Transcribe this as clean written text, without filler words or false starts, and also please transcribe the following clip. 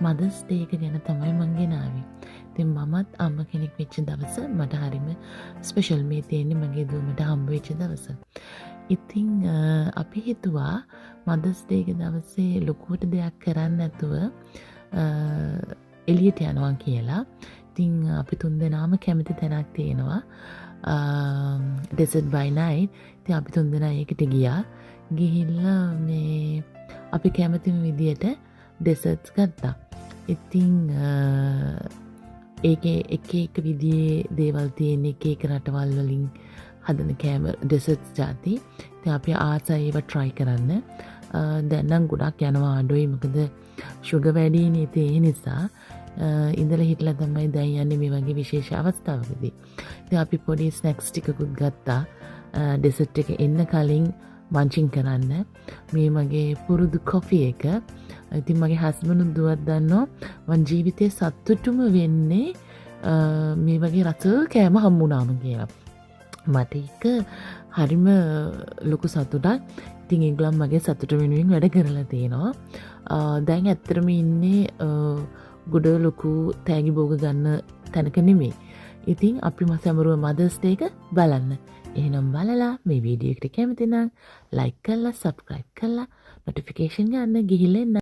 Mother's day එක ගැන තමයි මං ගෙනාවේ. ඉතින් මමත් අම්ම කෙනෙක් වෙච්ච දවස මට හරිම ස්පෙෂල් මේ තියෙන්නේ මගේ දුවමට හම්බ වෙච්ච දවස. ඉතින් අපි හිතුවා මදර්ස් ඩේ එක දවසේ ලොකුවට දෙයක් කරන්න නැතුව එළියට යනවා කියලා. ඉතින් අපි තුන්දෙනාම කැමති තැනක් තියෙනවා. ඩෙසර්ට් බයි නයිට්. ඉතින් අපි තුන්දෙනා ඒකට ගියා. ගිහිල්ලා මේ අපි කැමතිම විදියට ඩෙසර්ට්ස් ගත්තා. ඉතින් ඒකේ එක විදිහේ දේවල් තියෙන එක රටවල් වලින් හදන කෑම ඩෙසර්ට්ස් ಜಾති. ඉතින් අපි ආසයි ඒවා try කරන්න. දැන් නම් ගොඩක් යනවා අඩුයි මොකද sugar වැඩිනේ ඒ නිසා. ඉඳලා හිටලා තමයි දැන් යන්නේ මේ වගේ විශේෂ අවස්ථාවකදී. ඉතින් අපි පොඩි ස්නැක්ස් ටිකකුත් ගත්තා. ඩෙසර්ට් එක එන්න කලින් මංචින් කරන්න. මේ මගේ පුරුදු කොෆි එක. ඉතින් මගේ හස්බන්ඩ් දුවත් දන්නවා මං ජීවිතේ සතුටුම වෙන්නේ මේ වගේ රස කෑම හම්බුනාම කියලා. මට ඒක හරිම ලොකු සතුටක්. ඉතින් ඒගොල්ලන් මගේ සතුට වෙනුවෙන් වැඩ කරලා තියෙනවා. දැන් ඇත්තටම ඉන්නේ ගොඩ ලොකු තෑගි භෝග ගන්න තැනක නෙමෙයි. ඉතින් අපි සැමරුව මදර්ස් ඩේ එක බලන්න. එහෙනම් බලලා මේ වීඩියෝ එකට කැමති නම් ලයික් කරලා සබ්ස්ක්‍රයිබ් කරලා නොටිෆිකේෂන් ගන්න ගිහිල්ලා එන්න.